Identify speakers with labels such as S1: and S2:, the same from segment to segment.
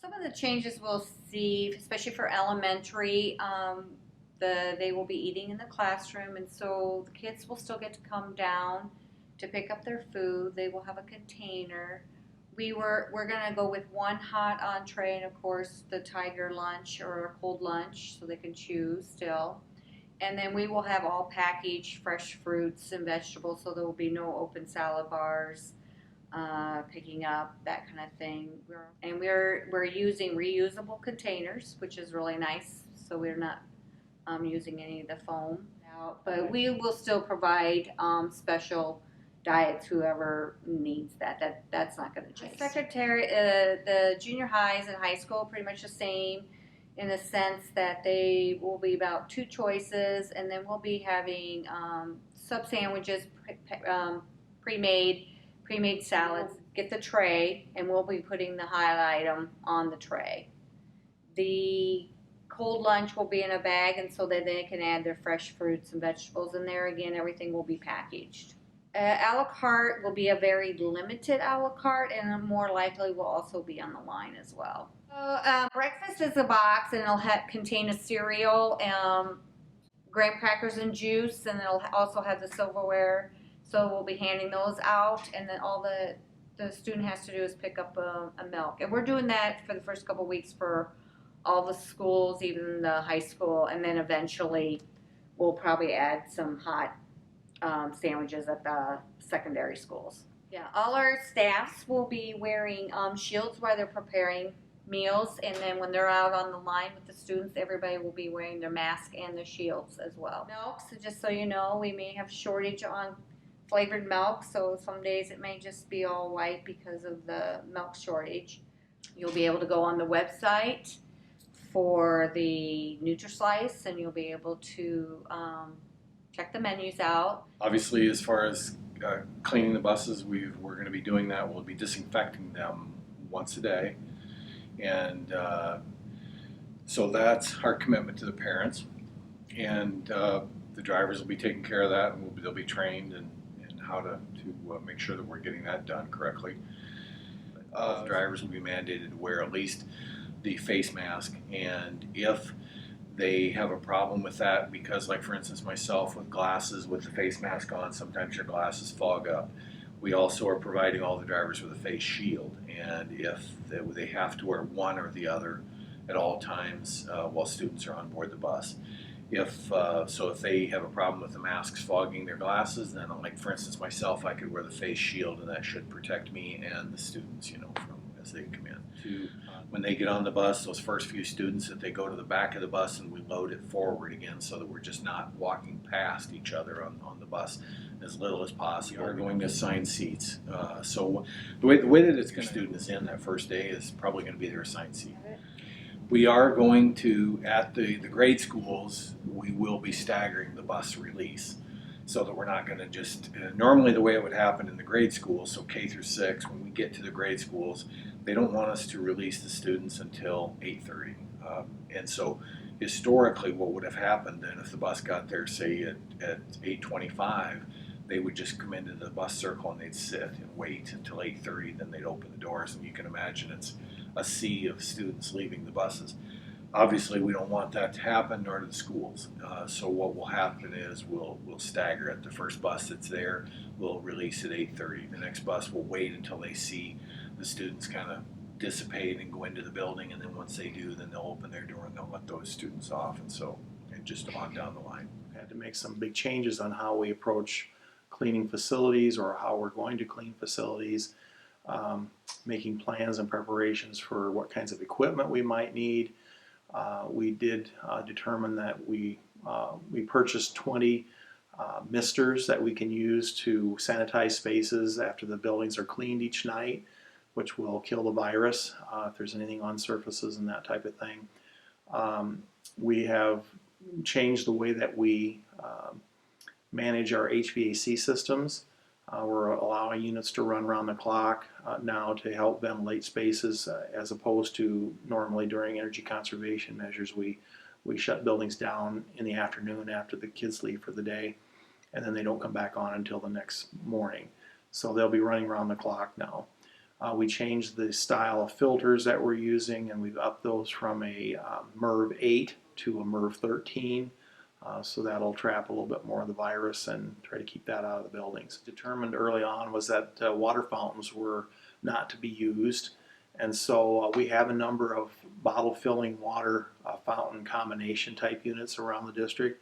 S1: Some of the changes we'll see, especially for elementary, they will be eating in the classroom, and so the kids will still get to come down to pick up their food. They will have a container. We're gonna go with one hot entree and of course the tiger lunch or a cold lunch, so they can choose still. And then we will have all packaged fresh fruits and vegetables, so there will be no open salad bars, picking up that kind of thing. We're using reusable containers, which is really nice. So we're not using any of the foam out, but we will still provide special diets whoever needs that. That's not going to change. Secretary, the junior highs and high school pretty much the same in the sense that they will be about two choices, and then we'll be having sub sandwiches, pre-made salads. Get the tray, and we'll be putting the hot item on the tray. The cold lunch will be in a bag, and so that they can add their fresh fruits and vegetables in there. Again, everything will be packaged. A la carte will be a very limited a la carte, and more likely will also be on the line as well. So, breakfast is a box, and it'll contain a cereal, graham crackers and juice, and it'll also have the silverware. So we'll be handing those out, and then all the student has to do is pick up a milk. And we're doing that for the first couple of weeks for all the schools, even the high school, and then eventually we'll probably add some hot sandwiches at the secondary schools. Yeah, all our staffs will be wearing shields while they're preparing meals, and then when they're out on the line with the students, everybody will be wearing their mask and their shields as well. Milk, so just so you know, we may have shortage on flavored milk, so some days it may just be all white because of the milk shortage. You'll be able to go on the website for the Nutri-Slice, and you'll be able to check the menus out.
S2: Obviously, as far as cleaning the buses, we're going to be doing that. We'll be disinfecting them once a day, and so that's our commitment to the parents. And the drivers will be taking care of that, and they'll be trained in how to make sure that we're getting that done correctly. The drivers will be mandated to wear at least the face mask, and if they have a problem with that, because like for instance myself with glasses with the face mask on, sometimes your glasses fog up. We also are providing all the drivers with a face shield, and if they have to wear one or the other at all times while students are on board the bus. If they have a problem with the masks fogging their glasses, then like for instance myself, I could wear the face shield, and that should protect me and the students, from as they come in. When they get on the bus, those first few students, that they go to the back of the bus and we load it forward again, so that we're just not walking past each other on the bus as little as possible. We're going to assign seats. So the way that it's going to student is in that first day is probably going to be their assigned seat. We are going to, at the grade schools, we will be staggering the bus release, so that we're not going to just, normally the way it would happen in the grade schools, so K through 6, when we get to the grade schools, they don't want us to release the students until 8:30. And so historically what would have happened then, if the bus got there, say at 8:25, they would just come into the bus circle and they'd sit and wait until 8:30, then they'd open the doors, and you can imagine it's a sea of students leaving the buses. Obviously, we don't want that to happen, nor do the schools. So what will happen is we'll stagger it. The first bus that's there, we'll release at 8:30. The next bus will wait until they see the students kind of dissipate and go into the building, and then once they do, then they'll open their door and they'll let those students off, and so just on down the line.
S3: We had to make some big changes on how we approach cleaning facilities, or how we're going to clean facilities. Making plans and preparations for what kinds of equipment we might need. We did determine that we purchased 20 misters that we can use to sanitize spaces after the buildings are cleaned each night, which will kill the virus if there's anything on surfaces and that type of thing. We have changed the way that we manage our HVAC systems. We're allowing units to run around the clock now to help ventilate spaces, as opposed to normally during energy conservation measures we shut buildings down in the afternoon after the kids leave for the day, and then they don't come back on until the next morning. So they'll be running around the clock now. We changed the style of filters that we're using, and we've upped those from a MERV 8 to a MERV 13. So that'll trap a little bit more of the virus and try to keep that out of the buildings. Determined early on was that water fountains were not to be used, and so we have a number of bottle filling water fountain combination type units around the district,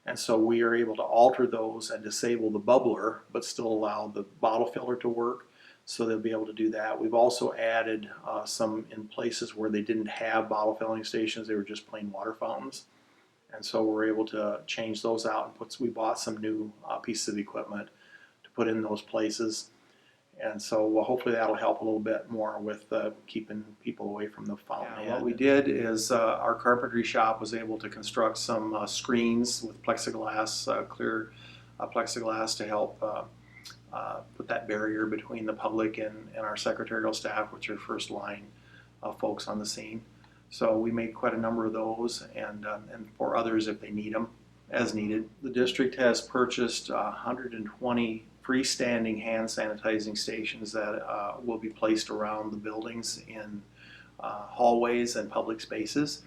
S3: and so we are able to alter those and disable the bubbler but still allow the bottle filler to work, so they'll be able to do that. We've also added some in places where they didn't have bottle filling stations, they were just plain water fountains. And so we're able to change those out and we bought some new pieces of equipment to put in those places. And so hopefully that'll help a little bit more with keeping people away from the fountain. What we did is our carpentry shop was able to construct some screens with plexiglass, clear plexiglass to help put that barrier between the public and our secretarial staff, which are first line folks on the scene. So we made quite a number of those, and for others if they need them, as needed. The district has purchased 120 freestanding hand sanitizing stations that will be placed around the buildings in hallways and public spaces.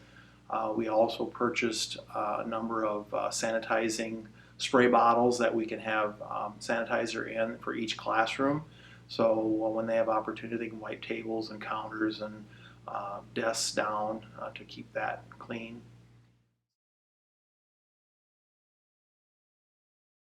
S3: We also purchased a number of sanitizing spray bottles that we can have sanitizer in for each classroom. So when they have opportunity, they can wipe tables and counters and desks down to keep that clean.